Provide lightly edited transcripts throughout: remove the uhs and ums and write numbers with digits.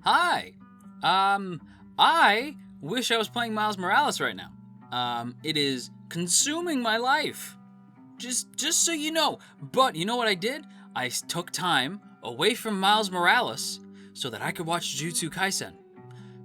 Hi. I wish I was playing Miles Morales right now. It is consuming my life. Just so you know. But you know what I did? I took time away from Miles Morales so that I could watch Jujutsu Kaisen.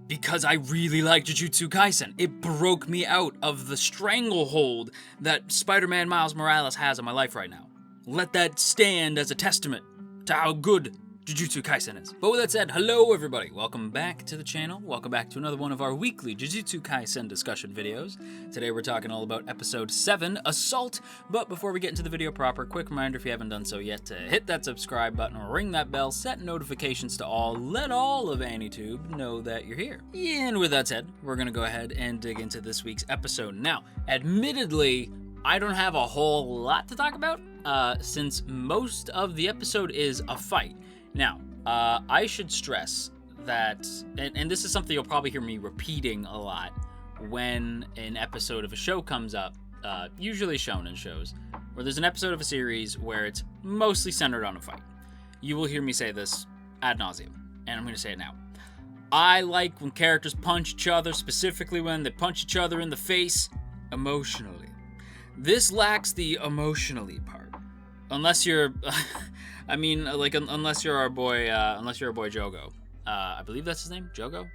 Because I really like Jujutsu Kaisen. It broke me out of the stranglehold that Spider-Man Miles Morales has on my life right now. Let that stand as a testament to how good Jujutsu Kaisen is. But with that said, hello everybody. Welcome back to the channel. Welcome back to another one of our weekly Jujutsu Kaisen discussion videos. Today we're talking all about episode 7, Assault. But before we get into the video proper, quick reminder if you haven't done so yet to hit that subscribe button, ring that bell, set notifications to all, let all of AniTube know that you're here. And with that said, we're gonna go ahead and dig into this week's episode. Now, admittedly, I don't have a whole lot to talk about, since most of the episode is a fight. Now, I should stress that, and this is something you'll probably hear me repeating a lot when an episode of a show comes up, usually shonen shows, where there's an episode of a series where it's mostly centered on a fight. You will hear me say this ad nauseum, and I'm going to say it now. I like when characters punch each other, specifically when they punch each other in the face emotionally. This lacks the emotionally part. Unless you're, I mean, like, unless you're our boy Jogo. I believe that's his name, Jogo?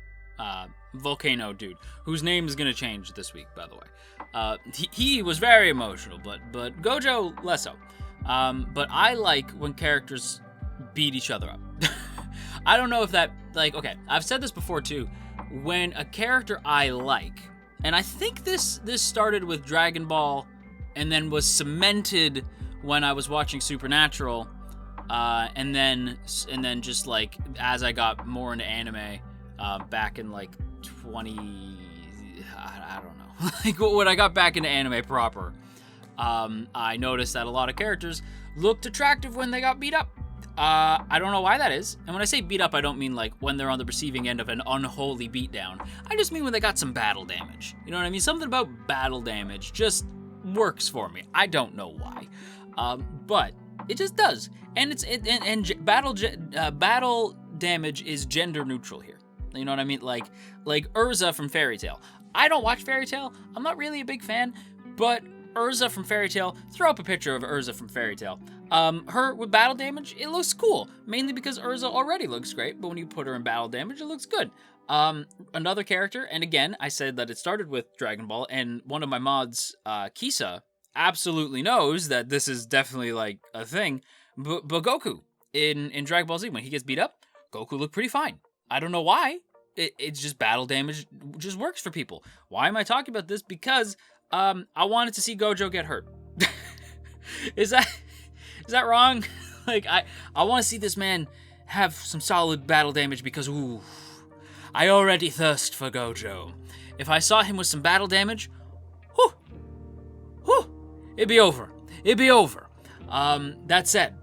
Volcano dude, whose name is gonna change this week, by the way. He was very emotional, but Gojo less so. But I like when characters beat each other up. I don't know if that, like, okay, I've said this before too. When a character I like, and I think this started with Dragon Ball, and then was cemented when I was watching Supernatural, and then just like as I got more into anime, back in like I don't know, like when I got back into anime proper, I noticed that a lot of characters looked attractive when they got beat up. I don't know why that is, and when I say beat up, I don't mean like when they're on the receiving end of an unholy beatdown. I just mean when they got some battle damage. You know what I mean? Something about battle damage just works for me. I don't know why. But it just does, and battle damage is gender neutral here. You know what I mean? Like Urza from Fairy Tail. I don't watch Fairy Tail. I'm not really a big fan, but Urza from Fairy Tail. Throw up a picture of Urza from Fairy Tail. Her with battle damage, it looks cool. Mainly because Urza already looks great, but when you put her in battle damage, it looks good. Another character, and again, I said that it started with Dragon Ball, and one of my mods, Kisa, absolutely knows that this is definitely like a thing, but Goku in Dragon Ball Z, when he gets beat up, Goku looked pretty fine. I don't know why. It's just battle damage just works for people. Why am I talking about this? Because I wanted to see Gojo get hurt. Is that wrong? Like I want to see this man have some solid battle damage because ooh, I already thirst for Gojo. If I saw him with some battle damage, whew, it'd be over. That said,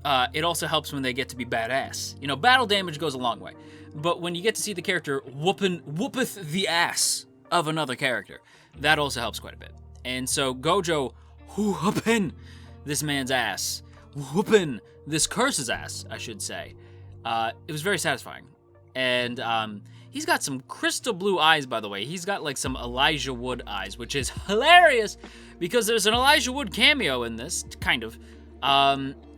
it also helps when they get to be badass. You know, battle damage goes a long way. But when you get to see the character whoopeth the ass of another character, that also helps quite a bit. And so Gojo whooping this man's ass, whooping this curse's ass, I should say. It was very satisfying. And he's got some crystal blue eyes, by the way. He's got like some Elijah Wood eyes, which is hilarious because there's an Elijah Wood cameo in this, kind of.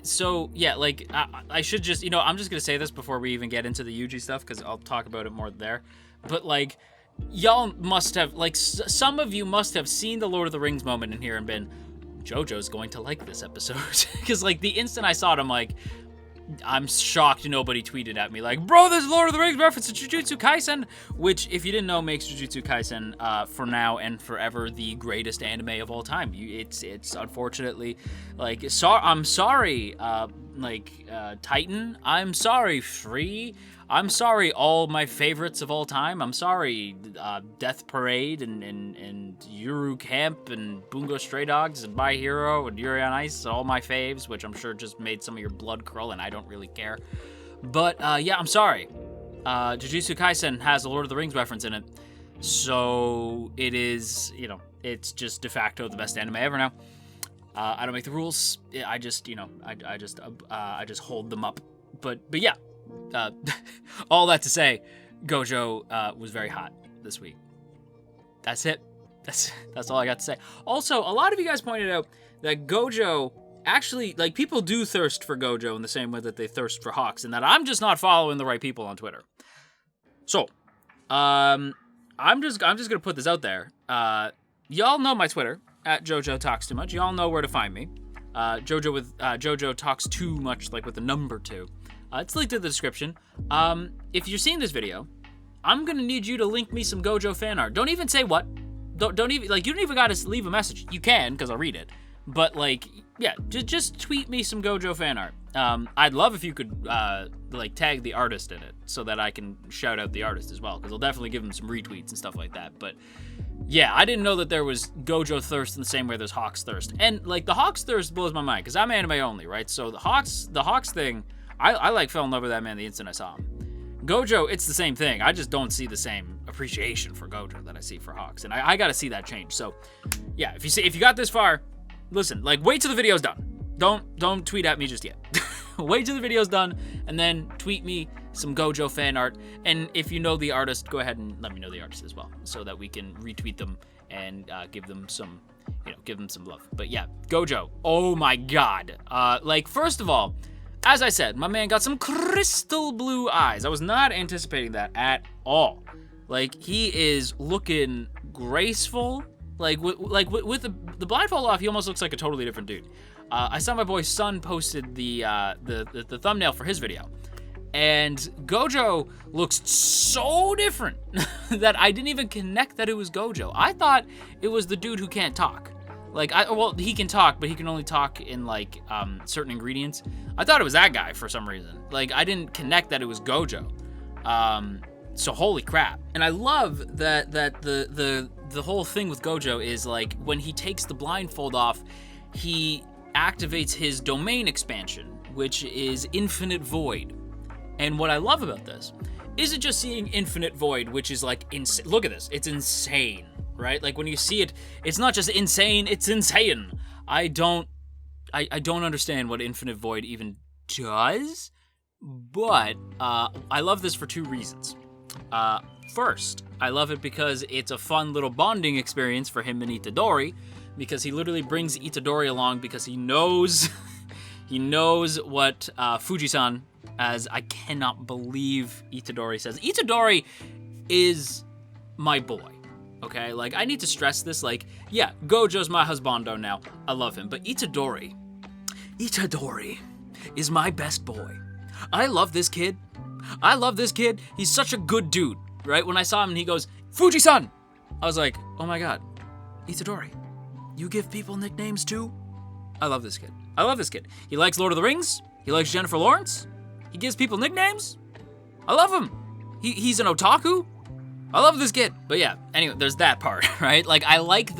So yeah, like I should just, you know, I'm just gonna say this before we even get into the Yuji stuff because I'll talk about it more there. But like, y'all must have, like, some of you must have seen the Lord of the Rings moment in here and been, JoJo's going to like this episode. Because like the instant I saw it, I'm like, I'm shocked nobody tweeted at me like, bro, there's a Lord of the Rings reference to Jujutsu Kaisen, which, if you didn't know, makes Jujutsu Kaisen for now and forever the greatest anime of all time. It's unfortunately, like, I'm sorry, Titan. I'm sorry, Free. I'm sorry, all my favorites of all time. I'm sorry, Death Parade and Yuru Camp and Bungo Stray Dogs and My Hero and Yuri on Ice, all my faves, which I'm sure just made some of your blood curl, and I don't really care. But, yeah, I'm sorry. Jujutsu Kaisen has a Lord of the Rings reference in it, so it is, you know, it's just de facto the best anime ever now. I don't make the rules. I just, you know, I just hold them up. But yeah. all that to say, Gojo was very hot this week. That's it. That's all I got to say. Also, a lot of you guys pointed out that Gojo actually, like, people do thirst for Gojo in the same way that they thirst for Hawks, and that I'm just not following the right people on Twitter. So, I'm just gonna put this out there. Y'all know my Twitter at JoJo Talks Too Much. Y'all know where to find me. JoJo with JoJo Talks Too Much, like with the number 2. It's linked in the description. If you're seeing this video, I'm gonna need you to link me some Gojo fan art. Don't even say what. Don't even, like, you don't even gotta leave a message. You can, because I'll read it. But, like, yeah, just tweet me some Gojo fan art. I'd love if you could, like, tag the artist in it so that I can shout out the artist as well, because I'll definitely give him some retweets and stuff like that. But, yeah, I didn't know that there was Gojo thirst in the same way there's Hawks thirst. And, like, the Hawks thirst blows my mind, because I'm anime only, right? So the Hawks thing, I like, fell in love with that man the instant I saw him. Gojo, it's the same thing. I just don't see the same appreciation for Gojo that I see for Hawks, and I gotta see that change. So, yeah, if you got this far, listen, like, wait till the video's done. Don't tweet at me just yet. Wait till the video's done, and then tweet me some Gojo fan art. And if you know the artist, go ahead and let me know the artist as well, so that we can retweet them and give them some love. But yeah, Gojo, oh my god. Like, first of all, as I said, my man got some crystal blue eyes. I was not anticipating that at all. Like, he is looking graceful. Like with the blindfold off, he almost looks like a totally different dude. I saw my boy Sun posted the thumbnail for his video, and Gojo looks so different that I didn't even connect that it was Gojo. I thought it was the dude who can't talk. Like, well, he can talk, but he can only talk in, like, certain ingredients. I thought it was that guy for some reason. Like, I didn't connect that it was Gojo. So holy crap. And I love that the whole thing with Gojo is, like, when he takes the blindfold off, he activates his domain expansion, which is Infinite Void. And what I love about this isn't just seeing Infinite Void, which is, like, insane. Look at this. It's insane. Right? Like, when you see it, it's not just insane, it's insane. I don't understand what Infinite Void even does, but I love this for 2 reasons. First, I love it because it's a fun little bonding experience for him and Itadori, because he literally brings Itadori along because he knows what Fujisan, as I cannot believe Itadori says. Itadori is my boy. Okay, like, I need to stress this, like, yeah, Gojo's my husbando now. I love him, but Itadori is my best boy. I love this kid. He's such a good dude, right? When I saw him and he goes, Fuji-san, I was like, oh my god, Itadori, you give people nicknames too? I love this kid. He likes Lord of the Rings. He likes Jennifer Lawrence. He gives people nicknames. I love him. He's an otaku. I love this kid. But yeah, anyway, there's that part, right? Like, I like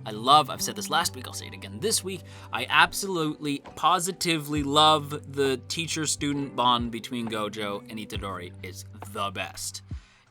I've said this last week, I'll say it again this week, I absolutely, positively love the teacher-student bond between Gojo and Itadori. It's the best.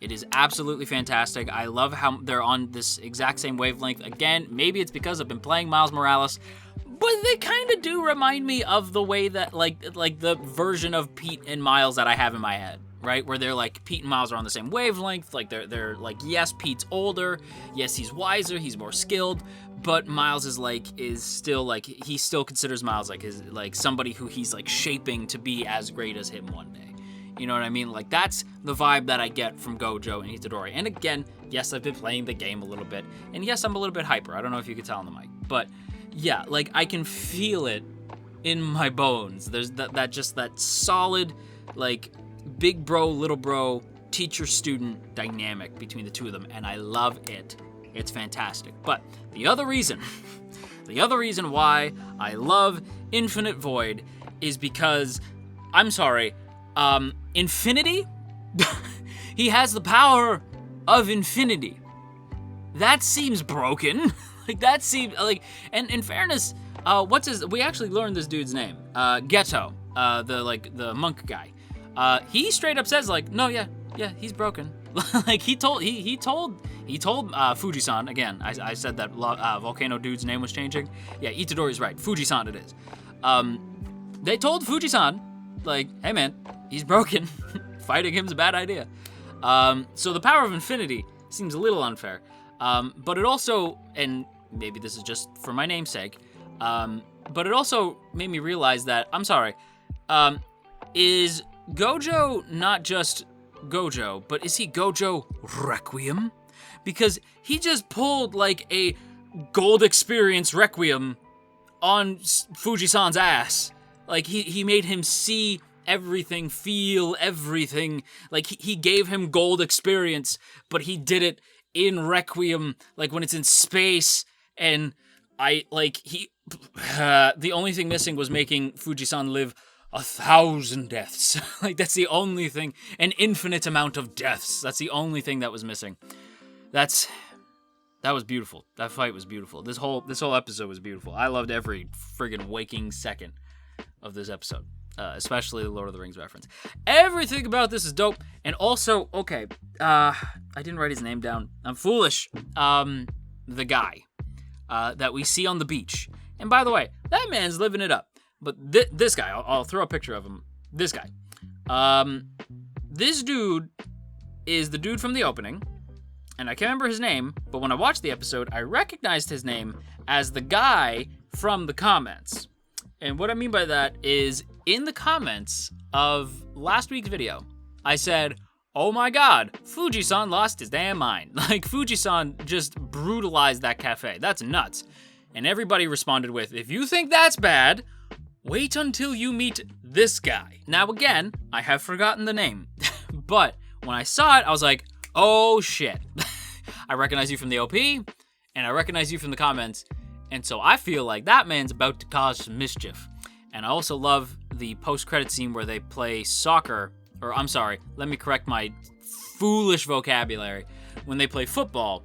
It is absolutely fantastic. I love how they're on this exact same wavelength. Again, maybe it's because I've been playing Miles Morales, but they kind of do remind me of the way that, like the version of Pete and Miles that I have in my head. Right, where they're like, Pete and Miles are on the same wavelength, like they're like, yes, Pete's older, yes, he's wiser, he's more skilled, but Miles is still like, he still considers Miles like his, like, somebody who he's like shaping to be as great as him one day. You know what I mean? Like, that's the vibe that I get from Gojo and Itadori. And again, yes, I've been playing the game a little bit, and yes, I'm a little bit hyper. I don't know if you could tell on the mic, but yeah, like, I can feel it in my bones. There's that solid, like, big bro, little bro, teacher-student dynamic between the two of them, and I love it. It's fantastic. But the other reason why I love Infinite Void is because, I'm sorry, infinity? He has the power of infinity. That seems broken. Like, that seems, like, and in fairness, we actually learned this dude's name. Geto, the monk guy. He straight up says, like, no, yeah, he's broken. Like, he told Fuji-san, again, I said that volcano dude's name was changing. Yeah, Itadori's right. Fuji-san it is. They told Fuji-san, like, hey man, He's broken. Fighting him's a bad idea. So the power of infinity seems a little unfair. But it also, and maybe this is just for my namesake, but it also made me realize that, I'm sorry, is Gojo not just Gojo, but is he Gojo Requiem? Because he just pulled like a gold experience Requiem on Fujisan's ass. Like he made him see everything, feel everything. Like he gave him gold experience, but he did it in Requiem, like when it's in space. And the only thing missing was making Fujisan live 1,000 deaths. Like that's the only thing, an infinite amount of deaths. That's the only thing that was missing. That was beautiful. That fight was beautiful. This whole episode was beautiful. I loved every friggin' waking second of this episode, especially the Lord of the Rings reference. Everything about this is dope. And also, okay, I didn't write his name down. I'm foolish. The guy that we see on the beach. And by the way, that man's living it up. But this guy, I'll throw a picture of him. This guy. This dude is the dude from the opening. And I can't remember his name, but when I watched the episode, I recognized his name as the guy from the comments. And what I mean by that is, in the comments of last week's video, I said, oh my god, Fujisan lost his damn mind. Like, Fujisan just brutalized that cafe. That's nuts. And everybody responded with, if you think that's bad, wait until you meet this guy. Now again, I have forgotten the name, but when I saw it, I was like, oh shit. I recognize you from the OP, and I recognize you from the comments, and so I feel like that man's about to cause some mischief. And I also love the post-credit scene where they play soccer, or I'm sorry, let me correct my foolish vocabulary, when they play football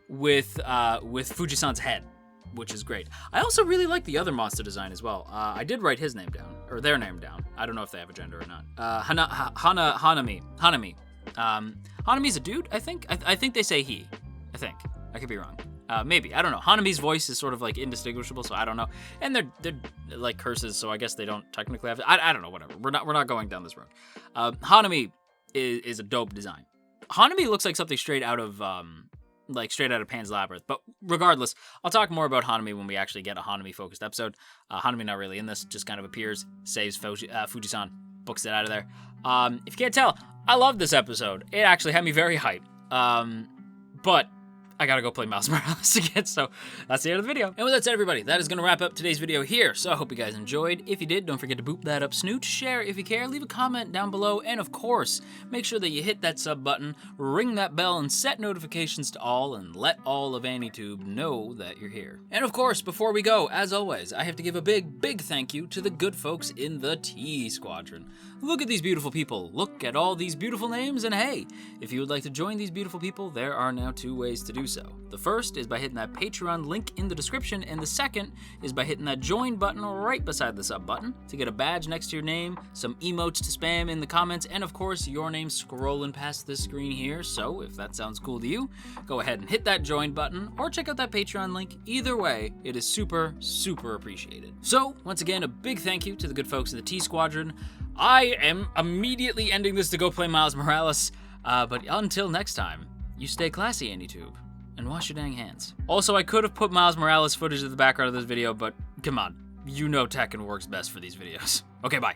with Fujisan's head, which is great. I also really like the other monster design as well. I did write his name down, or their name down. I don't know if they have a gender or not. Hanami. Hanami's a dude, I think. I think they say he. I think. I could be wrong. Maybe. I don't know. Hanami's voice is sort of like indistinguishable, so I don't know. And they're like curses, so I guess they don't technically have to. I don't know. Whatever. We're not going down this road. Hanami is a dope design. Hanami looks like something straight out of Pan's Labyrinth. But regardless, I'll talk more about Hanami when we actually get a Hanami-focused episode. Hanami not really in this, just kind of appears, saves Fujisan, books it out of there. If you can't tell, I love this episode. It actually had me very hyped. But I gotta go play Miles Morales again, so that's the end of the video. And with that said, everybody, that is gonna wrap up today's video here. So I hope you guys enjoyed. If you did, don't forget to boop that up snooch, share if you care, leave a comment down below, and of course, make sure that you hit that sub button, ring that bell, and set notifications to all, and let all of AniTube know that you're here. And of course, before we go, as always, I have to give a big thank you to the good folks in the T Squadron. Look at these beautiful people, look at all these beautiful names, and hey, if you would like to join these beautiful people, there are now 2 ways to do so. The first is by hitting that Patreon link in the description, and the second is by hitting that join button right beside the sub button to get a badge next to your name, some emotes to spam in the comments, and of course your name scrolling past this screen here. So if that sounds cool to you, go ahead and hit that join button or check out that Patreon link. Either way, it is super appreciated. So once again, a big thank you to the good folks in the T Squadron. I am immediately ending this to go play Miles Morales, but until next time, you stay classy, AniTube, and wash your dang hands. Also, I could have put Miles Morales footage in the background of this video, but come on, you know Tekken works best for these videos. Okay, bye.